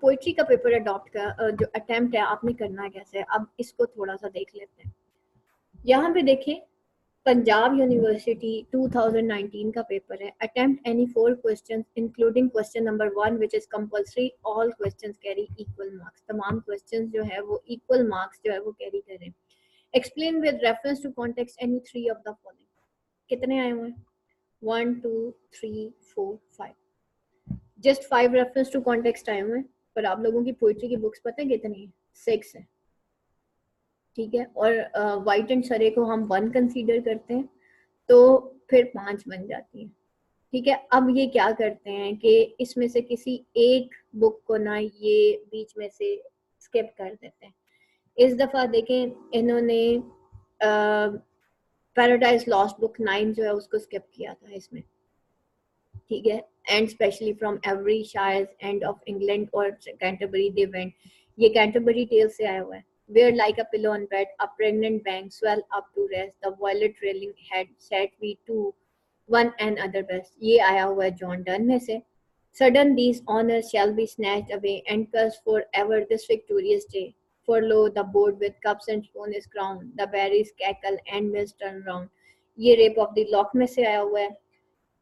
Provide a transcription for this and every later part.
Poetry का paper adopt का जो अटेम्प्ट है आपने करना कैसे है, अब इसको थोड़ा सा देख लेते हैं। यहाँ पे देखें, पंजाब यूनिवर्सिटी 2019 का पेपर है। Attempt any 4 questions including question number 1 which is compulsory, all questions carry equal marks. तमाम क्वेश्चंस जो है वो इक्वल मार्क्स जो है वो कैरी करें। Explain with reference to context any 3 of the following. कितने आए हुए हैं? 1 2 3 4 5, जस्ट 5 रेफरेंस टू कॉन्टेक्स्ट आए हुए हैं। पर आप लोगों की पोइट्री की बुक्स पता है कितनी है? 6 है, ठीक है। और वाइट एंड सरे को हम 1 कंसीडर करते हैं तो फिर 5 बन जाती है, ठीक है। अब ये क्या करते हैं कि इसमें से किसी एक बुक को ना ये बीच में से स्किप कर देते हैं। इस दफा देखें इन्होंने पैराडाइज लॉस्ट बुक 9 जो है उसको स्किप किया था इसमें, ठीक है। And specially from every shires end of England और कैंटरबरी दे वेंट, ये कैंटरबरी टेल से आया हुआ है। Where like a pillow on bed, a pregnant bank swell up to rest, the violet railing had set we two, one and other best. ये आया हुआ है जॉन डन में से। Sudden these honors shall be snatched away and cursed forever this victorious day. For lo, the board with cups and spoon is crowned, the berries cackle and mills turn round. ये rape of the lock में से आया हुआ है।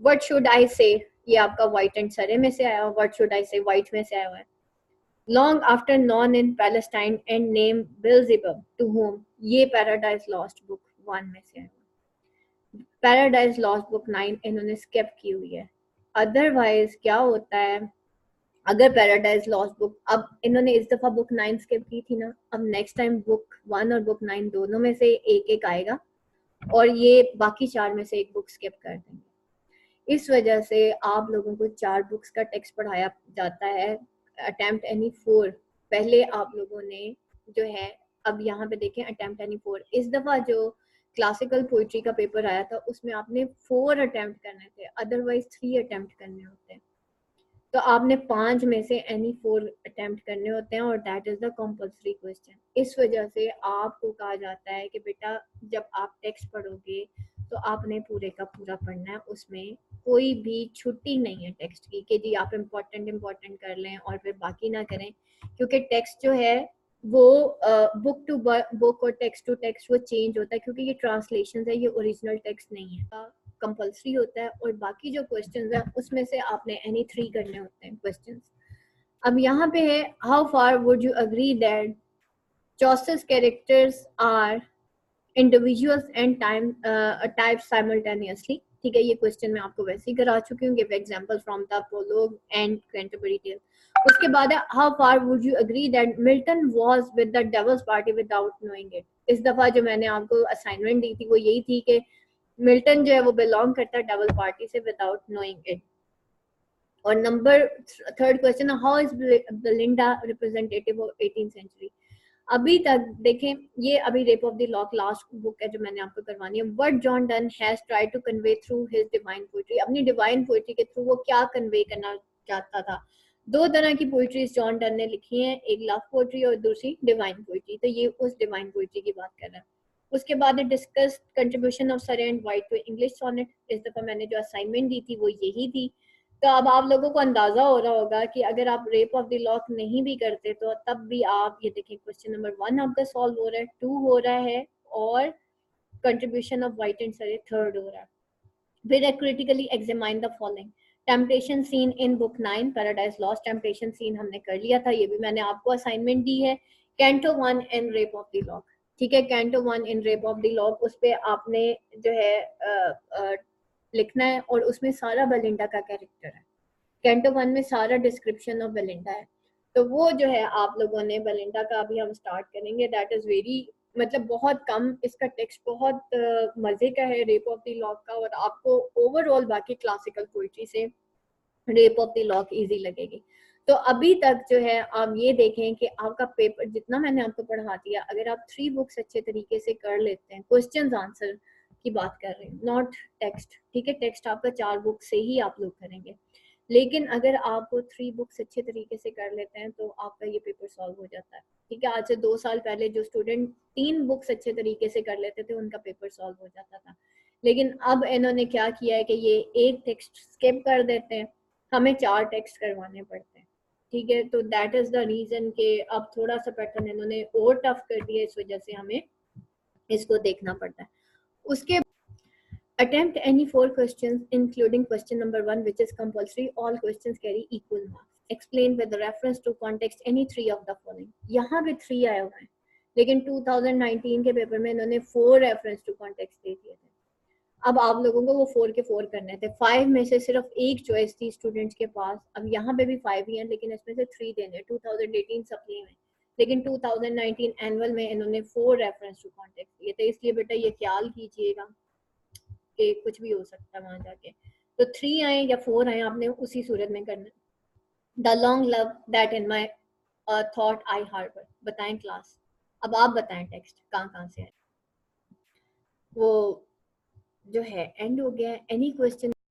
What should I say, ये आपका white and सरे में से आया हुआ। What should I say, white में से आया हुआ है। Long after known in Palestine and named Beelzebub, to whom, ये पैराडाइज लॉस्ट बुक 1 में से है। पैराडाइज लॉस्ट बुक 9 इन्होंने स्किप की हुई है। अदरवाइज क्या होता है, अगर पैराडाइज लॉस्ट बुक, अब इन्होंने इस दफा बुक 9 स्किप की थी ना, अब नेक्स्ट टाइम बुक 1 और बुक 9 दोनों में से एक एक आएगा और ये बाकी 4 में से एक बुक स्किप कर देंगे। इस वजह से आप लोगों को 4 बुक्स का टेक्स्ट पढ़ाया जाता है। अटेम्प्ट एनी 4 पहले आप लोगों ने जो है, अब यहाँ पे देखें अटेम्प्ट एनी 4, इस दफा जो क्लासिकल पोइट्री का पेपर आया था उसमें आपने 4 अटेम्प्ट करने थे, अदरवाइज 3 अटेम्प्ट करने होते हैं। तो आपने 5 में से एनी 4 अटेम्प्ट करने होते हैं और that is the compulsory question. इस वजह से आपको कहा जाता है कि बेटा जब आप टेक्स्ट पढ़ोगे तो आपने पूरे का पूरा पढ़ना है, उसमें कोई भी छुट्टी नहीं है टेक्स्ट की कि जी आप इम्पोर्टेंट कर लें और फिर बाकी ना करें, क्योंकि टेक्स्ट जो है वो बुक टू बुक और टेक्स्ट टू टेक्स्ट वो चेंज होता है, क्योंकि ये ट्रांसलेशन है, ये ओरिजिनल टेक्स्ट नहीं है। कंपल्सरी होता है और बाकी जो क्वेश्चंस है उसमें से आपने एनी 3 करने होते हैं क्वेश्चंस। अब यहाँ पे है, how far would you agree that Chaucer's characters are individuals and types simultaneously, ठीक है। ये क्वेश्चन मैं आपको वैसे ही करा चुकी हूँ, give example from the prologue and Canterbury tale. उसके बाद है, how far would you agree that Milton was with the devil's party without knowing it. इस दफा जो मैंने आपको असाइनमेंट दी थी वो यही थी कि मिल्टन जो है वो बिलोंग करता है डेविल पार्टी से विदाउट नोइंग इट। और number 3 question, how is Belinda representative of 18th century. अभी तक देखें, ये अभी rape of the lock last book है जो मैंने आपको करवानी है। What John Donne has tried to convey through his divine poetry, अपनी डिवाइन पोइट्री के थ्रू वो क्या कन्वे करना चाहता था। 2 तरह की पोइट्रीज जॉन डन ने लिखी हैं, एक लव पोइट्री और दूसरी डिवाइन पोइट्री, तो ये उस डिवाइन पोइट्री की बात कर रहा है। उसके बाद discuss contribution of Surrey and Wyatt to English sonnet. इस दफा मैंने जो असाइनमेंट दी थी वो यही थी। तो अब आप लोगों को अंदाजा हो रहा होगा कि अगर आप रेप ऑफ द लॉक नहीं भी करते तो तब भी आप ये देखिए क्वेश्चन नंबर 1 आपका सॉल्व हो रहा है, 2 हो रहा है और कंट्रीब्यूशन ऑफ वाइट एंड सरे 3rd हो रहा है। फिर critically examine the following. Temptation scene in book 9 Paradise Lost, temptation scene हमने कर लिया था, ये भी मैंने आपको असाइनमेंट दी है। Canto 1 in rape of the lock, ठीक है। Canto 1 in rape of the lock, उस पर आपने जो है लिखना है और उसमें सारा बेलिंडा का कैरेक्टर है। कैंटो 1 में सारा डिस्क्रिप्शन ऑफ बेलिंडा है, तो वो जो है आप लोगों ने बेलिंडा का अभी हम स्टार्ट करेंगे। दैट इज वेरी, मतलब बहुत कम, इसका टेक्स्ट बहुत मजे का है रेप ऑफ द लॉक का, और आपको ओवरऑल बाकी क्लासिकल पोइट्री से rape of the lock easy लगेगी। तो अभी तक जो है आप ये देखें कि आपका पेपर जितना मैंने आपको पढ़ा दिया, अगर आप 3 बुक्स अच्छे तरीके से कर लेते हैं, क्वेश्चंस आंसर की बात कर रहे हैं, नॉट टेक्स्ट, ठीक है। टेक्स्ट आपका 4 बुक से ही आप लोग करेंगे, लेकिन अगर आप 3 बुक्स अच्छे तरीके से कर लेते हैं तो आपका ये पेपर सॉल्व हो जाता है, ठीक है। आज से 2 साल पहले जो स्टूडेंट 3 बुक्स अच्छे तरीके से कर लेते थे उनका पेपर सॉल्व हो जाता था, लेकिन अब इन्होंने क्या किया है कि ये एक टेक्स्ट स्किप कर देते हैं, हमें 4 टेक्स्ट करवाने पड़ते हैं। ठीक है, तो दैट इज द रीजन के अब थोड़ा सा पैटर्न इन्होंने और टफ कर दिया, इस वजह से हमें इसको देखना पड़ता है। उसके attempt any 4 questions including question number 1 which is compulsory, all questions carry equal marks, explain with reference to context any 3 of the following। यहाँ पे 3 आए हुए हैं, लेकिन 2019 के पेपर में इन्होंने 4 रेफरेंस टू कॉन्टेक्स्ट दे दिए थे। अब आप लोगों को वो 4 के 4 करने थे, 5 में से सिर्फ एक चॉइस थी स्टूडेंट्स के पास। अब यहाँ पे भी 5 ही हैं, लेकिन इसमें से 3 देने। 2018 सप्ली में, लेकिन 2019 एनुअल में इन्होंने 4 रेफरेंस टू कॉन्टेक्ट दिए थे। इसलिए बेटा ये ख्याल कीजिएगा कि कुछ भी हो सकता है वहां जाके। तो 3 आए या 4 आए, आपने उसी सूरत में करना। The long love that in my thought I harbour, बताएं क्लास। अब आप बताएं टेक्स्ट कहाँ से है। वो जो है एंड हो गया। Any question